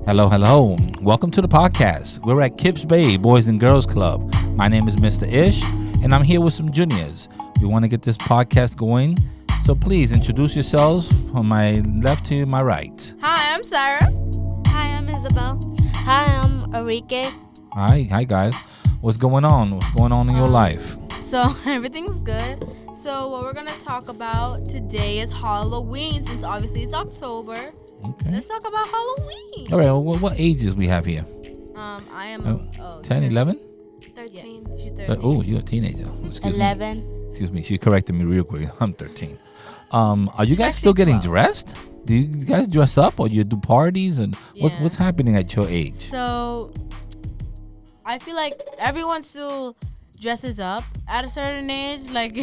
Hello, hello. Welcome to the podcast. We're at Kips Bay Boys and Girls Club. My name is Mr. Ish, and I'm here with some juniors. We want to get this podcast going, so please introduce yourselves from my left to my right. Hi, I'm Sarah. Hi, I'm Isabel. Hi, I'm Enrique. Hi guys. What's going on? What's going on in your life? So everything's good. So what we're gonna talk about today is Halloween, since obviously it's October. Okay. Let's talk about Halloween. All right. Well, what ages we have here? I am 10, 11? 13. Yeah, she's 13. Oh, you're a teenager. Excuse 11. me. Excuse me. She corrected me real quick. I'm 13. Are you guys She's still getting 12. dressed? Do you guys dress up, or you do parties, and Yeah. what's happening at your age? So I feel like everyone still dresses up at a certain age. Like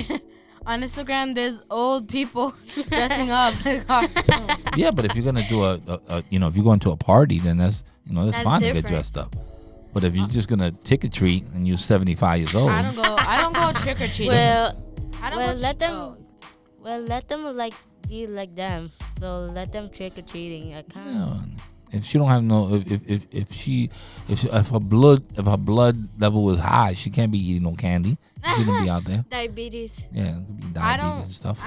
on Instagram, there's old people dressing up in costume. Yeah, but if you're gonna do a if you're going to a party, then that's That's fine to get different. dressed up. But if you're just gonna trick or treat and you're 75 years old, I don't go trick or treating. Well, I don't well, go let tr- them- oh. let them like be like them. So let them trick or treating. I kind of. if she don't have no, if her blood level was high, she can't be eating no candy. She shouldn't be out there. Diabetes. Yeah, it could be I diabetes don't- and stuff.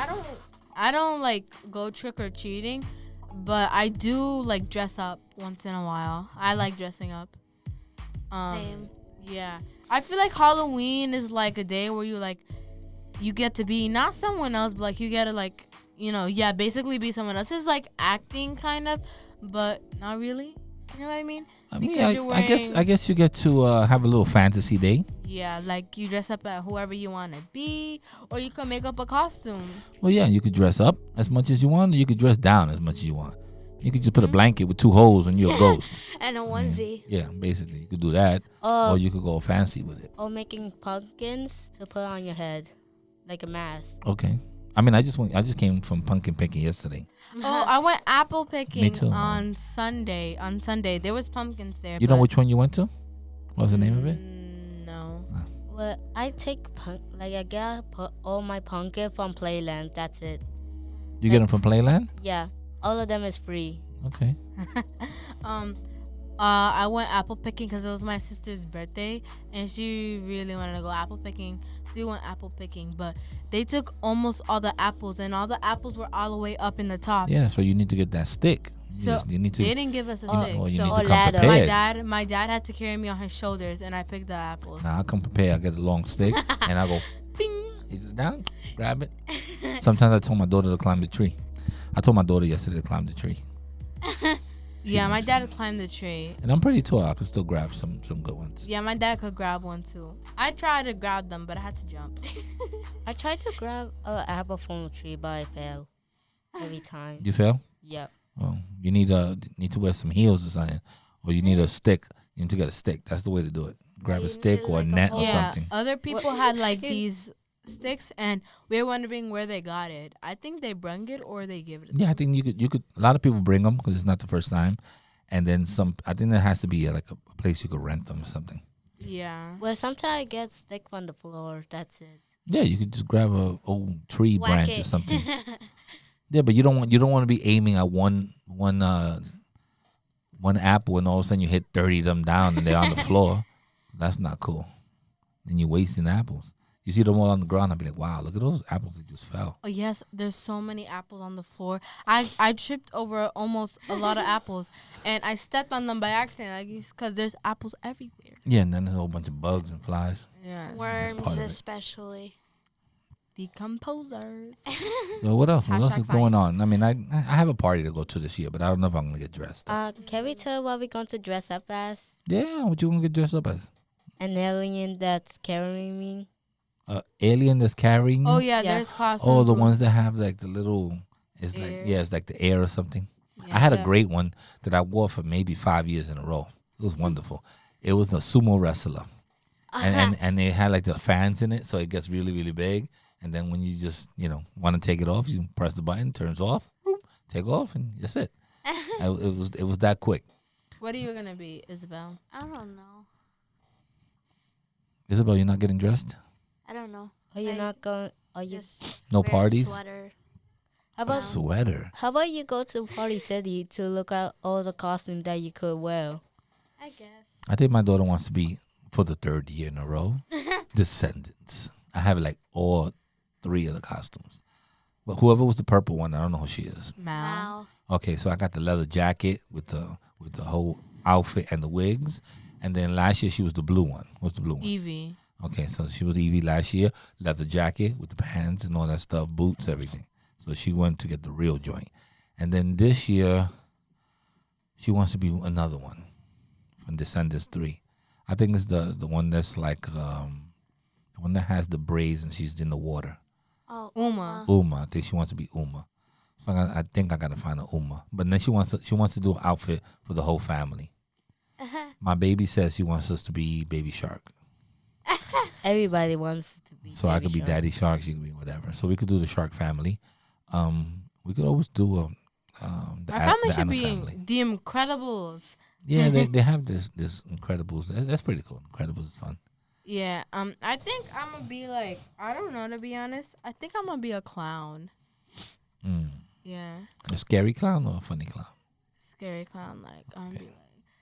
I don't like go trick or treating, but I do like dress up once in a while. I like dressing up. Same. Yeah. I feel like Halloween is like a day where you get to be not someone else, but like you get to basically be someone else. It's like acting kind of, but not really. You know what I mean? I mean, because you're I wearing- guess you get to have a little fantasy day. Yeah, like you dress up as whoever you want to be, or you can make up a costume. Well, yeah, you could dress up as much as you want, or you could dress down as much as you want. You could just put a blanket with 2 holes and you're a ghost. And a onesie. Yeah, basically, you could do that, or you could go fancy with it. Or making pumpkins to put on your head, like a mask. Okay. I mean, I just came from pumpkin picking yesterday. Oh, I went apple picking too. on Sunday. On Sunday, there was pumpkins there. You know but- which one you went to? What was the name of it? No. Well, I take I get all my pumpkin from Playland. That's it. You get them from Playland? Yeah, all of them is free. Okay. I went apple picking because it was my sister's birthday, and she really wanted to go apple picking. So we went apple picking, but they took almost all the apples, and all the apples were all the way up in the top. Yeah, so you need to get that stick. So you need to. they didn't give us a Oh, stick. Well, you so need or to come ladder. prepared. my dad had to carry me on his shoulders, and I picked the apples. Nah, I come prepared. I get a long stick and I go, bing, hit it down, grab it. Sometimes I told my daughter to climb the tree. I told my daughter yesterday to climb the tree. Yeah, my likes dad climbed the tree. And I'm pretty tall. I could still grab some good ones. Yeah, my dad could grab one too. I tried to grab them, but I had to jump. I tried to grab an apple from a tree, but I fail every time. You fell? Yep. Well, you need to wear some heels or something, or you need a stick. You need to get a stick. That's the way to do it. Grab you a stick need or a like a net pole. or Yeah, something. other people had like these sticks, and we were wondering where they got it. I think they brung it or they give it. Yeah, I think you could. A lot of people bring them because it's not the first time, and then some. I think there has to be like a place you could rent them or something. Yeah. Well, sometimes I get stick on the floor. That's it. Yeah, you could just grab a old tree Whack branch it. or something. Yeah, but you don't want to be aiming at one apple and all of a sudden you hit 30 of them down and they're on the floor. That's not cool. Then you're wasting apples. You see them all on the ground, I'll be like, wow, look at those apples that just fell. Oh yes, there's so many apples on the floor. I tripped over almost a lot of apples, and I stepped on them by accident, like because there's apples everywhere. Yeah, and then there's a whole bunch of bugs and flies. Yeah. Worms part of it. especially. Decomposers. So what else? What else Hashtag is going science. on? I mean, I have a party to go to this year, but I don't know if I'm going to get dressed up. Can we tell what we're going to dress up as? Yeah, what you going to get dressed up as? An alien that's carrying me. Alien that's carrying you? Oh yeah, Yeah. there's costumes. Oh, the where- ones that have like the little, it's Air. like, yeah, it's like the air or something. Yeah. I had a Yeah. great one that I wore for maybe 5 years in a row. It was wonderful. It was a sumo wrestler. And they had like the fans in it, so it gets really, really big. And then when you just, want to take it off, you press the button, turns off, boop, take off, and that's it. It was that quick. What are you gonna be, Isabel? I don't know. Isabel, you're not getting dressed? I don't know. Are you I not going? Are you? Just No wear a parties? Sweater. How A about sweater. how about you go to Party City to look at all the costumes that you could wear? I guess. I think my daughter wants to be, for the third year in a row, Descendants. I have like all 3 of the costumes. But whoever was the purple one, I don't know who she is. Mal. Wow. Okay, so I got the leather jacket with the whole outfit and the wigs. And then last year she was the blue one. What's the blue one? Evie. Okay, so she was Evie last year. Leather jacket with the pants and all that stuff, boots, everything. So she went to get the real joint. And then this year, she wants to be another one from Descendants 3. I think it's the one that's like, the one that has the braids and she's in the water. Oh, Uma. Uma. I think she wants to be Uma. So I think I got to find a Uma. But then she wants to do an outfit for the whole family. My baby says she wants us to be Baby Shark. Everybody wants to be. So I Baby could be Shark. Daddy Shark, she could be whatever. So we could do the Shark family. We could always do the My family should Addams be family. The Incredibles. Yeah, they have this Incredibles. That's pretty cool. Incredibles is fun. Yeah. I think I'm gonna be like, I don't know, to be honest. I think I'm gonna be a clown. Yeah. A scary clown or a funny clown? Scary clown. Like I'm be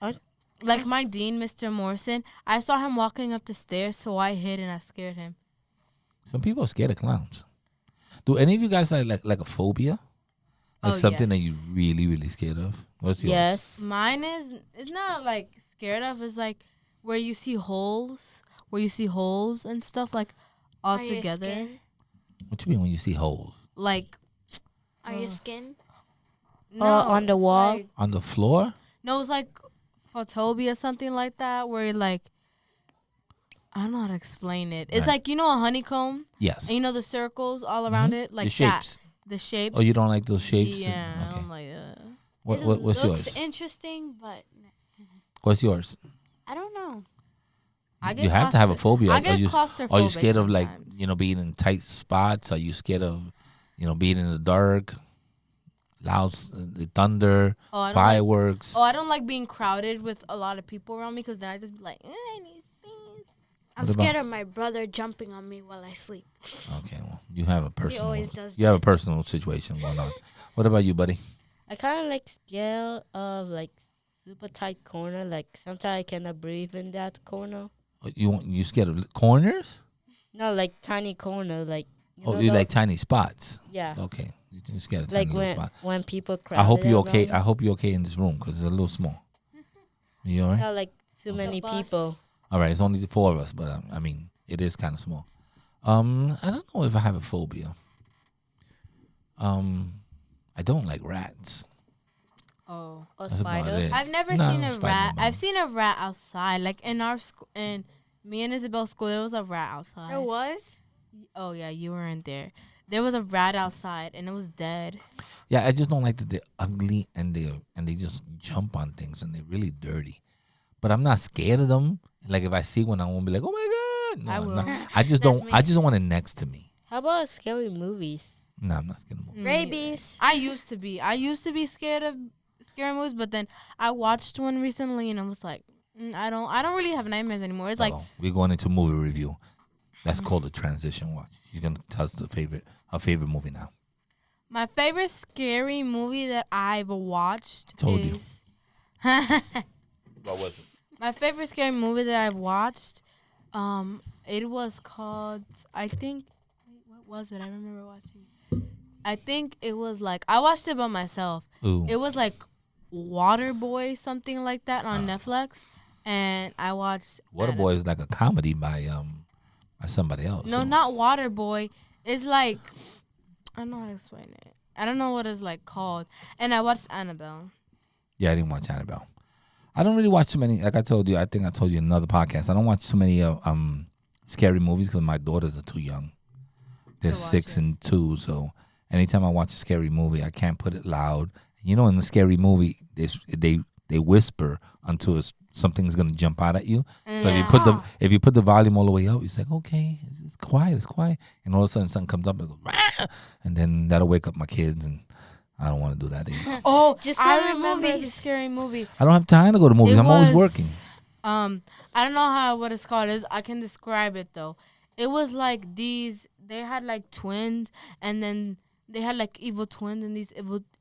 I- like my dean, Mr. Morrison. I saw him walking up the stairs, so I hid and I scared him. Some people are scared of clowns. Do any of you guys like a phobia? Like Oh, something that yes. you're really, really scared of? What's yours? Yes. Mine is, it's not like scared of. It's like where you see holes, and stuff like all Are you together. scared? What you mean when you see holes? Like Are you skinned? no, on the it's wall? like- On the floor? no, it's like photobia, something like that, where you're like, I don't know how to explain it. It's Right. like, you know, a honeycomb, Yes. and you know the circles all around it, like the that. shapes. The shapes. Oh, you don't like those shapes? Yeah, Okay. I'm like, What's it looks yours? interesting, but What's yours? I don't know. I get You have to have a phobia. I get Are you claustrophobic scared of like, sometimes. being in tight spots? Are you scared of, being in the dark? Loud the thunder, Oh, I don't like- fireworks. Oh, I don't like being crowded with a lot of people around me because then I just be like, I need space. I'm What about- scared of my brother jumping on me while I sleep. Okay, well, you have a personal. always does You have a personal situation going on. What about you, buddy? I kind of like scared of like super tight corner. Like sometimes I cannot breathe in that corner. You scared of corners? No, like tiny corner. Like Oh, you like tiny spots? yeah. Okay, you scared of Like tiny little spots. when people cry. I hope you're okay. I hope you're okay in this room because it's a little small. You all right? Not like too many bus. people. All right, it's only the 4 of us, but I mean, it is kind of small. I don't know if I have a phobia. I don't like rats. Oh. Or That's about spiders. it. I've never No, seen a spider rat. no. I've seen a rat outside. Like in our school, in me and Isabel's school, there was a rat outside. There was? Oh yeah, you weren't there. There was a rat outside and it was dead. Yeah, I just don't like that they're ugly and they just jump on things and they're really dirty. But I'm not scared of them. Like if I see one, I won't be like, oh my god. No, I I'm will. not. I just That's don't. me. I just don't want it next to me. How about scary movies? No, I'm not scared of movies. Rabies. I used to be. I used to be scared of scary movies, but then I watched one recently and I was like, I don't really have nightmares anymore. It's like Uh-oh. We're going into movie review. That's called a transition watch. She's gonna tell us her favorite movie now. my favorite scary movie that I've watched. Told you. is What was it? My favorite scary movie that I've watched, it was called, I think, wait, what was it? I remember watching. I think it was like, I watched it by myself. Ooh. It was like Waterboy, something like that on Netflix. And I watched. Waterboy is like a comedy by somebody else. No, so- not Waterboy. It's like, I don't know how to explain it. I don't know what it's like called. And I watched Annabelle. Yeah, I didn't watch Annabelle. I don't really watch too many. Like I told you, I think I told you in another podcast. I don't watch too many scary movies because my daughters are too young. They're To watch 6 it. and 2, so anytime I watch a scary movie, I can't put it loud. You know, in the scary movie, they whisper until something's gonna jump out at you. So if you put the volume all the way up, it's like okay, it's quiet, and all of a sudden something comes up and it goes, "Rah!" And then that'll wake up my kids, and I don't want to do that either. Oh, Just go I to the remember the movies. scary movie. I don't have time to go to movies. It I'm always was, working. I don't know what it's called. I can describe it though. It was like they had like twins, and then they had like evil twins, and these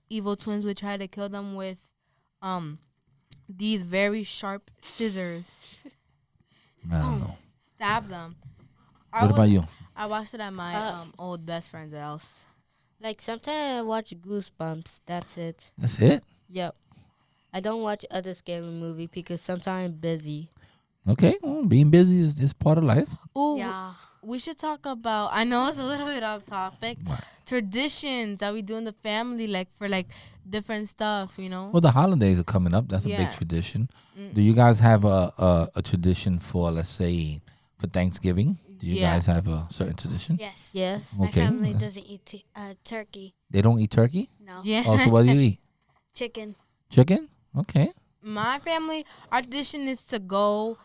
evil twins would try to kill them with these very sharp scissors. I don't know. Stab them. What about you? I watched it at my old best friend's house. Like sometimes I watch Goosebumps. That's it. That's it? Yep. I don't watch other scary movie because sometimes I'm busy. Okay. Well, being busy is part of life. Ooh, Yeah. we should talk about. I know it's a little bit off topic. What? Traditions that we do in the family, like for like different stuff, you know. Well, the holidays are coming up. That's a big Yeah. tradition. Do you guys have a tradition for, let's say, for Thanksgiving? Do you Yeah. guys have a certain tradition? Yes. Yes. My Okay. family doesn't eat turkey. They don't eat turkey? No. Yeah. Also, what do you eat? Chicken. Chicken? Okay. My family, our tradition is to go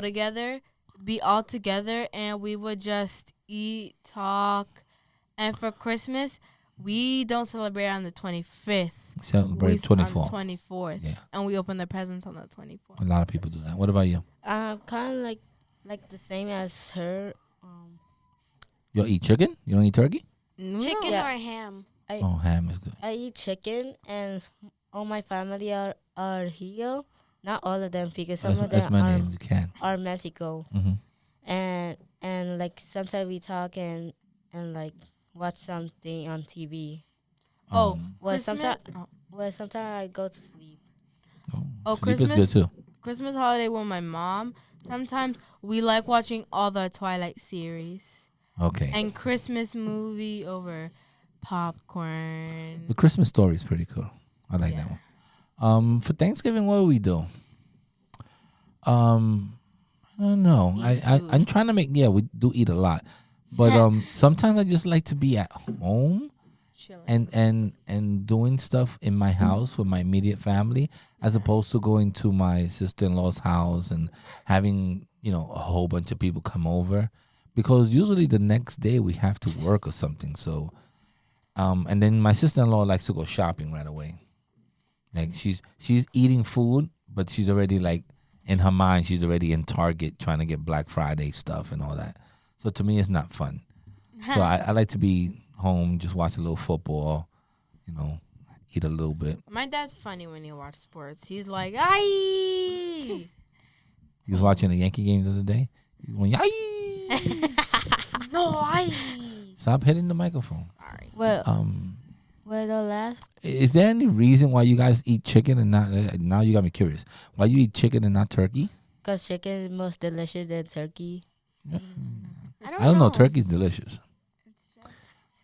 together, be all together, and we would just eat, talk. And for Christmas, we don't celebrate on the 25th. Celebrate On the 24th. 24th. Yeah. And we open the presents on the 24th. A lot of people do that. What about you? Kind of like the same as her. You eat chicken? You don't eat turkey? Chicken Yeah. or ham. Oh, ham is good. I eat chicken, and all my family are here. Not all of them because some As of them many as you can. are Mexico, Hmm. and like sometimes we talk and like watch something on TV. Oh, Well, Christmas. sometimes I go to sleep. Oh, sleep Christmas. is good too. Christmas holiday with my mom. Sometimes we like watching all the Twilight series Okay. and Christmas movie over popcorn. The Christmas story is pretty cool. I like that one. For Thanksgiving, what do we do? I don't know. I'm trying to make. Yeah, we do eat a lot, but sometimes I just like to be at home Chilling. and doing stuff in my house with my immediate family, as opposed to going to my sister-in-law's house and having a whole bunch of people come over, because usually the next day we have to work or something. So, and then my sister-in-law likes to go shopping right away. Like she's eating food, but she's already like in her mind she's already in Target trying to get Black Friday stuff and all that. So to me, it's not fun. So I like to be home, just watch a little football, eat a little bit. My dad's funny when he watches sports. He's like, "Aye." He was watching the Yankee games the other day. He went, "Yay!" No, I. Stop hitting the microphone. Sorry. Well, Um, the last is there any reason why you guys eat chicken and not? Now you got me curious. Why you eat chicken and not turkey? because chicken is most delicious than turkey. I don't know. Turkey's delicious.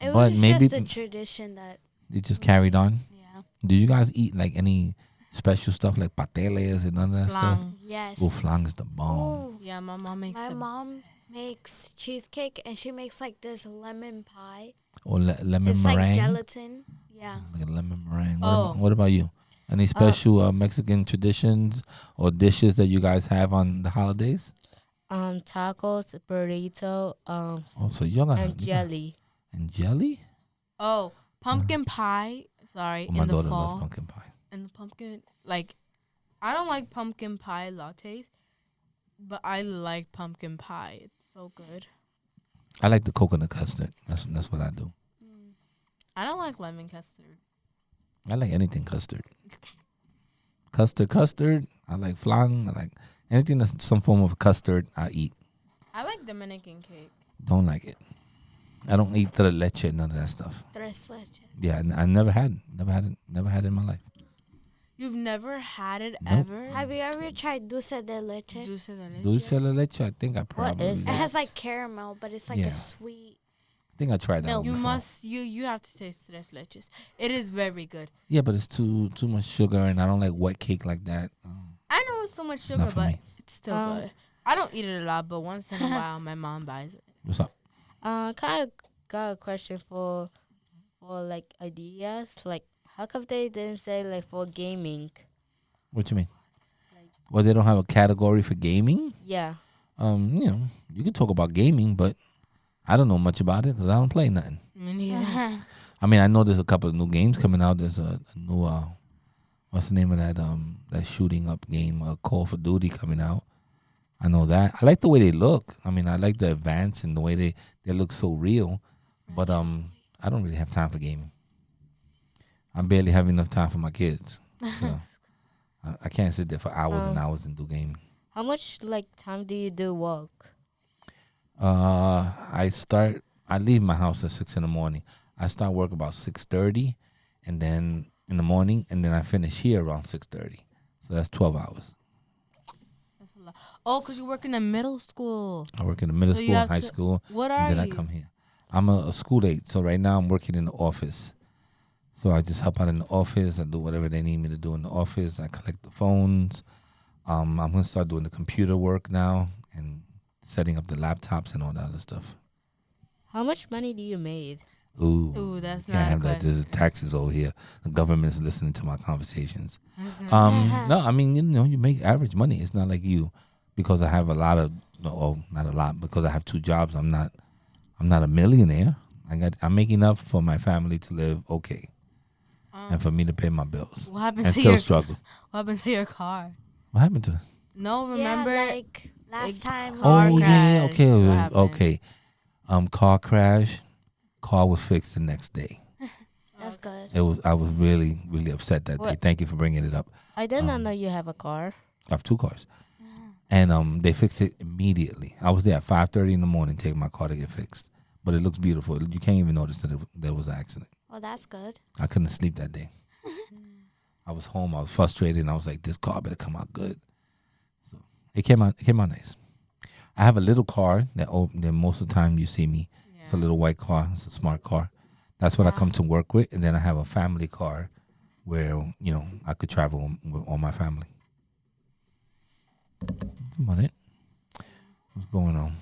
It But was maybe- just a tradition that, It just carried on. yeah. Do you guys eat like any special stuff like pateles and none of that stuff? Flan. Yes. Oh, flan is the bomb. Oh, Yeah, my mom makes my them. mom makes cheesecake and she makes like this lemon pie. Or lemon It's meringue. like gelatin. Yeah. Like a lemon meringue. Oh. What about you? Any special Mexican traditions or dishes that you guys have on the holidays? Tacos, burrito, Oh, so you're gonna and jelly. And jelly? Oh, pumpkin pie. Sorry, Oh, my in the daughter loves fall. pumpkin pie. And the pumpkin, like, I don't like pumpkin pie lattes, but I like pumpkin pie. It's so good. I like the coconut custard. That's what I do. I don't like lemon custard. I like anything custard. Custard. I like flan. I like anything that's some form of custard. I eat. I like Dominican cake. Don't like it. I don't eat tres leche. None of that stuff. Tres leches. Yeah, I never had it in my life. You've never had it Nope. ever? Have you ever tried dulce de leche? Dulce de leche. Dulce de leche. I think I probably. is It did. has like caramel, but it's like Yeah. a sweet. I think I tried that. No, one You before. must. You have to taste tres leches. It is very good. Yeah, but it's too much sugar, and I don't like wet cake like that. I know it's so much It's sugar, not for but me. it's still good. I don't eat it a lot, but once in a while, my mom buys it. What's up? Kind of got a question for like ideas. Like, how come they didn't say like for gaming? What you mean? Well, they don't have a category for gaming. Yeah. You can talk about gaming, but I don't know much about it because I don't play nothing. Me neither. I mean, I know there's a couple of new games coming out. There's a new what's the name of that shooting up game, Call of Duty coming out. I know that. I like the way they look. I mean, I like the advance and the way they look so real. But I don't really have time for gaming. I barely have enough time for my kids. So I can't sit there for hours and hours and do gaming. How much like time do you do work? I leave my house at 6 in the morning. I start work about 6:30, and then in the morning, and then I finish here around 6:30. So that's 12 hours. That's a lot. Oh, because you work in a middle school. I work in the middle So you school, have high to- school, What and are then you? I come here. I'm a school aide, so right now I'm working in the office. So I just help out in the office. I do whatever they need me to do in the office. I collect the phones. I'm gonna start doing the computer work now and setting up the laptops and all that other stuff. How much money do you made? Ooh, that's Can't not have that. good. There's taxes over here. The government's listening to my conversations. No, I mean, you make average money. It's not like you, because I have a lot of, not a lot, because I have 2 jobs. I'm not a millionaire. I'm making enough for my family to live okay, and for me to pay my bills What happened and to still your struggle. What happened to your car? What happened to us? No, remember? Yeah, like last time. Car Oh yeah, crash. What okay, happened? okay. Car crash. Car was fixed the next day. That's good. I was really, really upset that day. What? Thank you for bringing it up. I did not know you have a car. I have 2 cars, and they fixed it immediately. I was there at 5:30 in the morning taking my car to get fixed, but it looks beautiful. You can't even notice that there was an accident. Oh, that's good. I couldn't sleep that day. I was home. I was frustrated, and I was like, "This car better come out good." So it came out. It came out nice. I have a little car that most of the time you see me. It's a little white car. It's a smart car. That's what I come to work with, and then I have a family car, where I could travel with all my family. That's about it. What's going on?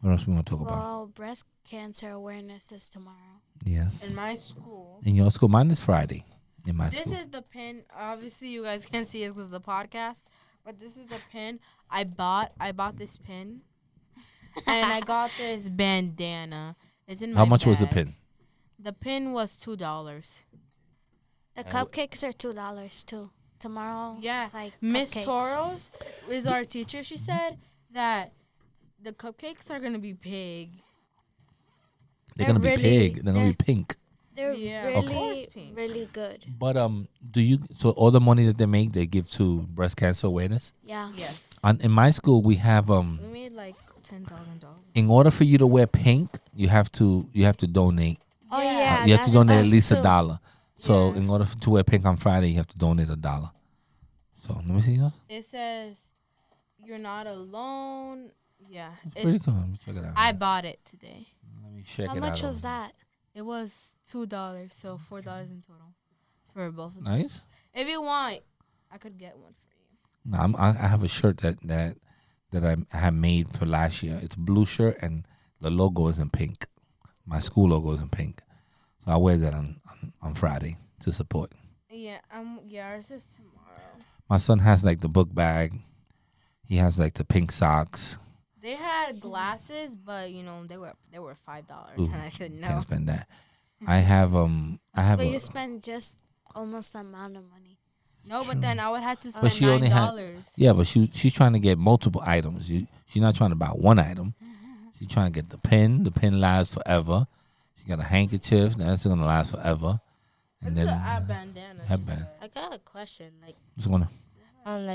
What else we want to talk about? Well, breast cancer awareness is tomorrow. Yes. In my school. In your school, mine is Friday. In my This school. is the pin. Obviously, you guys can't see it because of the podcast, but this is the pin I bought. I bought this pin, and I got this bandana. It's in my How much was the bag. pin? The pin was $2. The cupcakes are $2 too. Tomorrow, Yeah. it's like Miss cupcakes. Toros is our teacher. She said that the cupcakes are gonna be big. They're They're gonna be really- big. They're gonna be pink. They're Yeah, of really, course pink. really good. But do you? So all the money that they make, they give to breast cancer awareness. Yeah. Yes. In my school, we have We made like $10,000. in order for you to wear pink, you have to donate. Oh Yeah. yeah. You have to that's donate at us least too. $1. So Yeah. in order to wear pink on Friday, you have to donate $1. So let me see yours. It says you're not alone. Yeah. It's pretty It's, cool. Let me check it out. I bought it today. Let me check How it much out. was that? It was $2, so $4 in total for both of them. Nice. If you want, I could get one for you. No, I have a shirt that I have made for last year. It's a blue shirt and the logo is in pink. My school logo is in pink. So I wear that on Friday to support. Yeah, ours is tomorrow. My son has like the book bag. He has like the pink socks. They had glasses, but they were $5, Ooh, and I said no. Can't spend that. I have But a, you spend just almost the amount of money. No, but then I would have to But spend she only had- $9. yeah, but she's trying to get multiple items. She's not trying to buy one item. She's trying to get the pen. The pen lasts forever. She got a handkerchief. That's gonna last forever. And It's then a bandana. she headband. said. I got a question. Like, what's going on?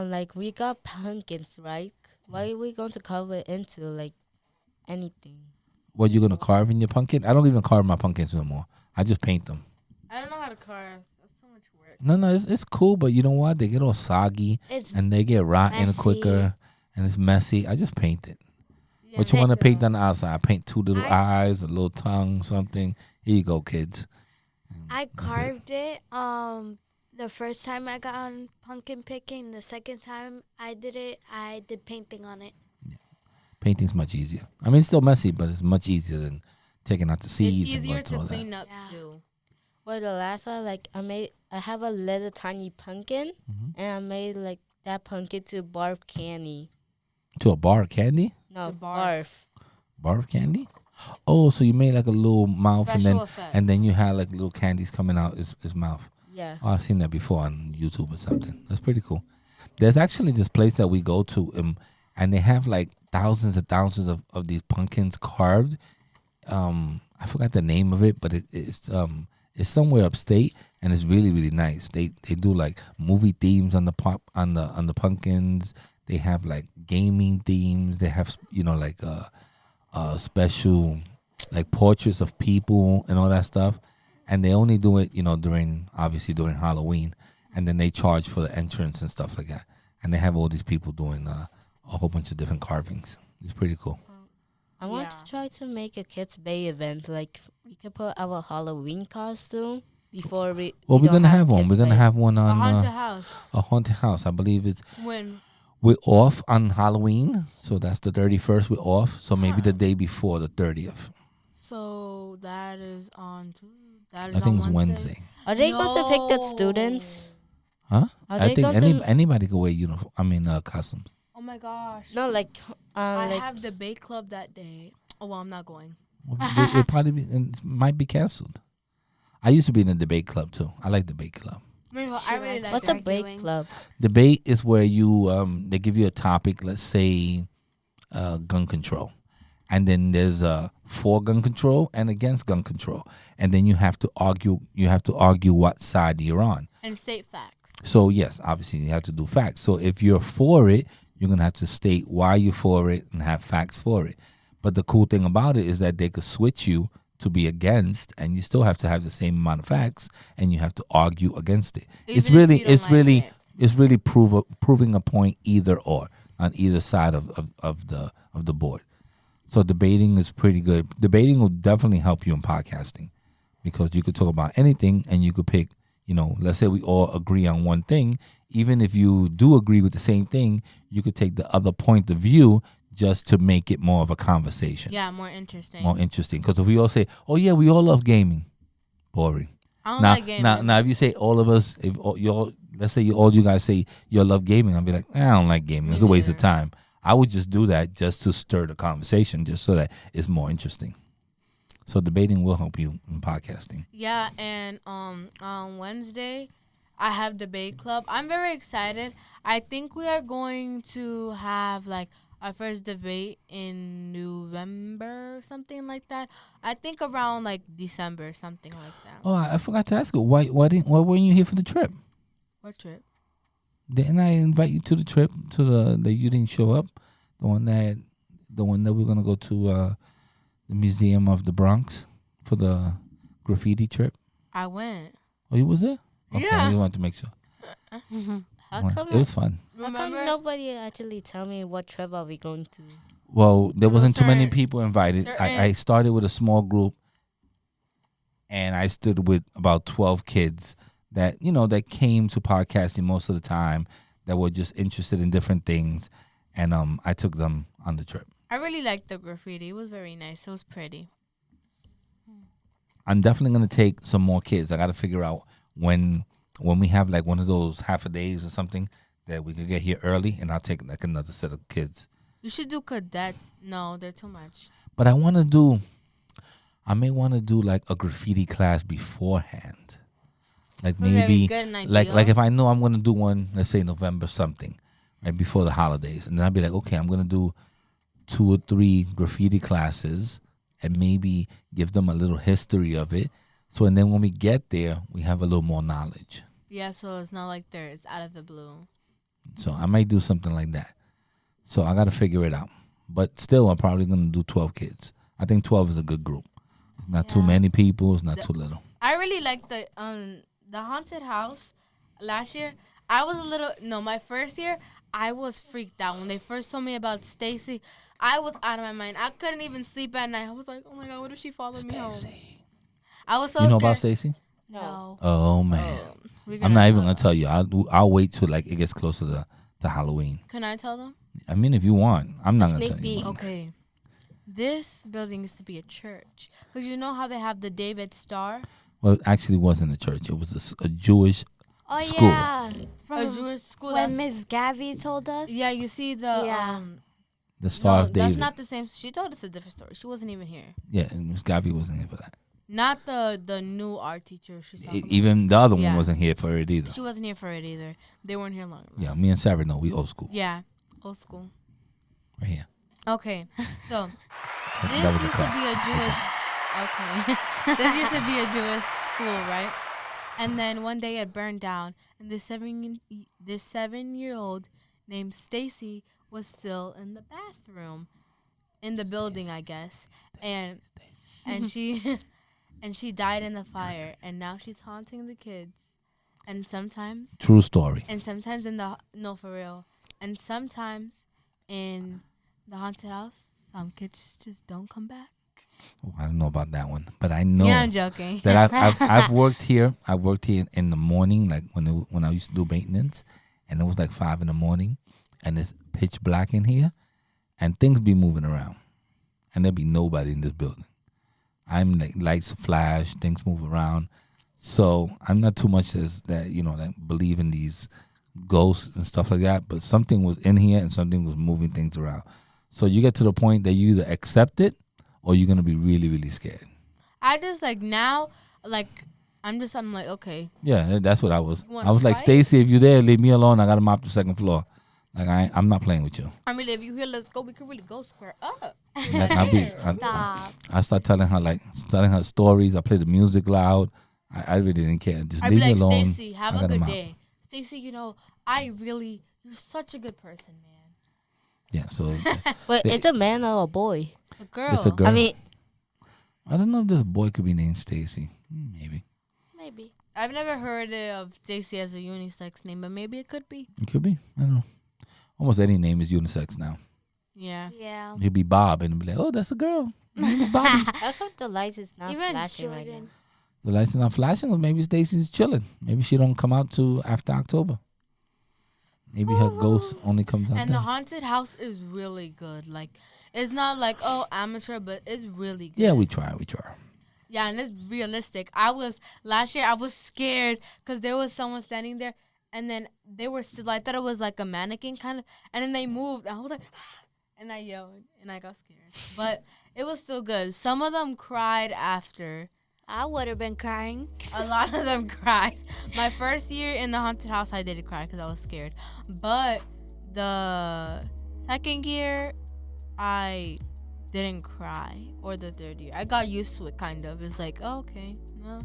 like we got pumpkins, right? Why are we going to cover it into like anything? What, you gonna carve in your pumpkin? I don't even carve my pumpkins no more. I just paint them. I don't know how to carve. That's so much work. No, it's cool, but you know what? They get all soggy It's and they get rotten messy. quicker, and it's messy. I just paint it. Yeah, What you want to they- paint on the outside? I paint 2 little I- eyes, a little tongue, something. Here you go, kids. I carved it. The first time I got on pumpkin picking, the second time I did painting on it. Painting's much easier. I mean, it's still messy, but it's much easier than taking out the It's seeds easier and to all that. clean up Yeah. too. Well, the last time, like I have a little tiny pumpkin, Mhm. and I made like that pumpkin to barf candy. To a bar of candy? No, The barf. Bar of candy? Oh, so you made like a little mouth, Special effect. and then you had like little candies coming out his mouth. Yeah. Oh, I've seen that before on YouTube or something. That's pretty cool. There's actually this place that we go to, and they have like thousands and thousands of these pumpkins carved I forgot the name of it, but it's somewhere upstate, and it's really really nice. They do like movie themes on the pumpkins. They have like gaming themes. They have like special like portraits of people and all that stuff. And they only do it during Halloween, and then they charge for the entrance and stuff like that. And they have all these people doing a whole bunch of different carvings. It's pretty cool. I want to try to make a Kids Bay event. Like, we could put our Halloween costume before we. Well, we're don't gonna have one. Kids We're gonna Bay. have one A on haunted house. a haunted house. I believe it's. When? We're off on Halloween, so that's the 31st. We're off, so maybe the day before the 30th. So that is on. I think it's Wednesday. Are they going to pick the students? Huh? Are I they think going to? anybody could wear costumes. Oh my gosh. No, like, I like have debate club that day. Oh well, I'm not going. Well, it probably might be canceled. I used to be in a debate club too. I like debate club. I really like what's a that. break arguing. club? Debate is where you they give you a topic. Let's say gun control, and then there's for gun control and against gun control, and then you have to argue. You have to argue what side you're on. And state facts. So yes, obviously you have to do facts. So if you're for it, you're gonna have to state why you're for it and have facts for it. But the cool thing about it is that they could switch you to be against, and you still have to have the same amount of facts, and you have to argue against it. Even if you don't like it. It's really proving a point either or on either side of the board. So debating is pretty good. Debating will definitely help you in podcasting because you could talk about anything and you could pick. Let's say we all agree on one thing. Even if you do agree with the same thing, you could take the other point of view just to make it more of a conversation. Yeah, more interesting. More interesting. Because if we all say, oh, yeah, we all love gaming, boring. I don't like gaming. Now, if you say all of us, let's say all you guys say you love gaming, I'll be like, I don't like gaming. It's a waste of time. I would just do that just to stir the conversation, just so that it's more interesting. So debating will help you in podcasting. Yeah, and on Wednesday, I have debate club. I'm very excited. I think we are going to have like our first debate in November, something like that. I think around like December, something like that. Oh, I forgot to ask you. Why weren't you here for the trip? What trip? Didn't I invite you to the trip that you didn't show up? The one that we're gonna go to the Museum of the Bronx for the graffiti trip. I went. Oh, you was there? Okay, Yeah. I just wanted to make sure. How come, It was fun. how come Remember? nobody actually tell me what trip are we going to? Well, there wasn't too many certain- people invited. I certain- started with a small group, and I stood with about 12 kids that that came to podcasting most of the time, that were just interested in different things, and I took them on the trip. I really liked the graffiti. It was very nice. It was pretty. I'm definitely gonna take some more kids. I got to figure out when we have like one of those half a days or something that we could get here early, and I'll take like another set of kids. You should do cadets. No, they're too much. But I may want to do like a graffiti class beforehand, like Very maybe good and like ideal. if I know I'm gonna do one, let's say November something, right before the holidays, and then I'll be like, okay, I'm gonna do 2 or 3 graffiti classes, and maybe give them a little history of it. So, and then when we get there, we have a little more knowledge. Yeah, so it's not like it's out of the blue. So I might do something like that. So I got to figure it out. But still, I'm probably going to do 12 kids. I think 12 is a good group. It's not too Yeah. many people. It's not too little. I really liked the haunted house last year. My first year, I was freaked out when they first told me about Stacy. I was out of my mind. I couldn't even sleep at night. I was like, oh my God, what if she followed me home? I was so You know scared. about Stacy? No. Oh, man. I'm not even going to tell you. I'll wait till like it gets closer to Halloween. Can I tell them? I mean, if you want. I'm not going to Sneak tell you. peek. Okay. This building used to be a church. Because you know how they have the David Star? Well, it actually wasn't a church. It was a Jewish. Oh School. yeah, A Jewish school. when that's- Miss Gabby told us. Yeah, you see the... Yeah. The Star no, of David. that's not the same. She told us a different story. She wasn't even here. Yeah, and Miss Gabby wasn't here for that. Not the new art teacher. She's talking about. Even the other one Yeah. wasn't here for it either. She wasn't here for it either. They weren't here long enough. Yeah, me and Sarah, no, we old school. Yeah, old school. Right here. Okay, so This That was a used to clap. be a Jewish. Okay. This used to be a Jewish school, right? And then one day it burned down, and this 7-year-old named Stacy was still in the bathroom, in the building, I guess, and she and she died in the fire, and now she's haunting the kids, and sometimes True story. in the no, for real, and sometimes in the haunted house, some kids just don't come back. Oh, I don't know about that one, but I know Yeah, I'm joking. that I've worked here. I worked here in the morning, like when I used to do maintenance, and it was like 5 a.m, and it's pitch black in here, and things be moving around, and there be nobody in this building. I'm like lights flash, things move around, so I'm not too much as that that believe in these ghosts and stuff like that. But something was in here, and something was moving things around. So you get to the point that you either accept it, or you're gonna be really, really scared. I just like now, like I'm like okay. Yeah, that's what I was. You wanna I was like, fight? Stacy, if you're there, leave me alone. I gotta mop the second floor. Like I'm not playing with you. I mean, if you hear "Let's go," we could really go square up. Like Stop. I start telling her stories. I play the music loud. I really didn't care. Just I'd be leave me like, alone. Stacy, have I a gotta good mop. day. Stacy, you're such a good person, man. Yeah, so Wait, it's a man or a boy? It's a girl. it's a girl. I mean, I don't know if this boy could be named Stacy. Maybe Maybe. I've never heard of Stacy as a unisex name, but maybe it could be. it could be. I don't know. Almost any name is unisex now. Yeah. Yeah. He'd be Bob, and be like, "Oh, that's a girl. Her name is Bobby." how come the lights is not Even flashing right now? Jordan. The lights are not flashing, or maybe Stacy's chilling. Maybe she don't come out till after October. Maybe her ghost only comes out And then. the haunted house is really good. Like, it's not like, oh, amateur, but it's really good. Yeah, we try. Yeah, and it's realistic. Last year I was scared because there was someone standing there, and then they were still. I thought it was like a mannequin kind of, and then they moved. And I was like, and I yelled, and I got scared. But it was still good. Some of them cried after. I would have been crying. A lot of them cried. My first year in the haunted house, I didn't cry because I was scared. But the second year, I didn't cry. Or the third year. I got used to it, kind of. It's like, oh, okay. No.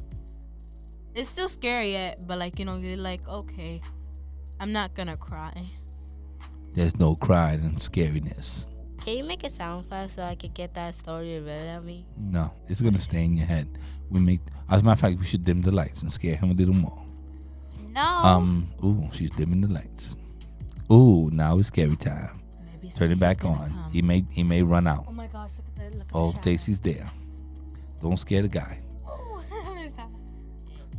It's still scary yet, but like, you're like, okay, I'm not going to cry. There's no crying and scariness. Can you make a sound file so I could get that story read at me? No, it's gonna stay in your head. As a matter of fact, we should dim the lights and scare him a little more. No. Ooh, she's dimming the lights. Ooh, now it's scary time. Maybe Turn it Stacy's back gonna on. come. He may run out. Oh my gosh, look at that. Look at Oh, the shadow. Stacy's there. Don't scare the guy. Oh, there's that.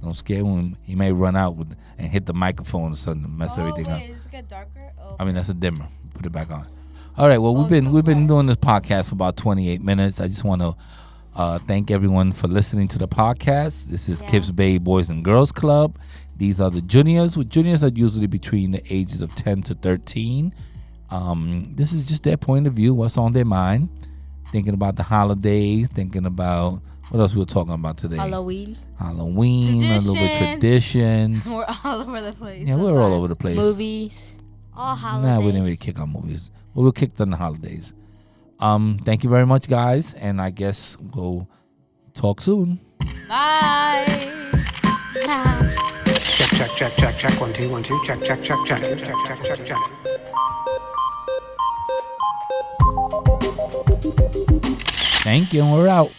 Don't scare him. He may run out and hit the microphone or something to mess everything up. Wait, does it get darker? Oh. I mean, that's a dimmer. Put it back on. All right. Well, we've been doing this podcast for about 28 minutes. I just want to thank everyone for listening to the podcast. This is Kips Bay Boys and Girls Club. These are the juniors. Juniors are usually between the ages of 10 to 13. This is just their point of view, what's on their mind. Thinking about the holidays, thinking about what else we were talking about today. Halloween, A little bit traditions. We're all over the place. Yeah, we're all over the place. movies. All holidays. Nah, we didn't really kick on movies. Well, we'll kick on the holidays. Thank you very much, guys, and I guess we'll talk soon. Bye. Check. 1 2 1 2. Check. Check. Thank you, and we're out.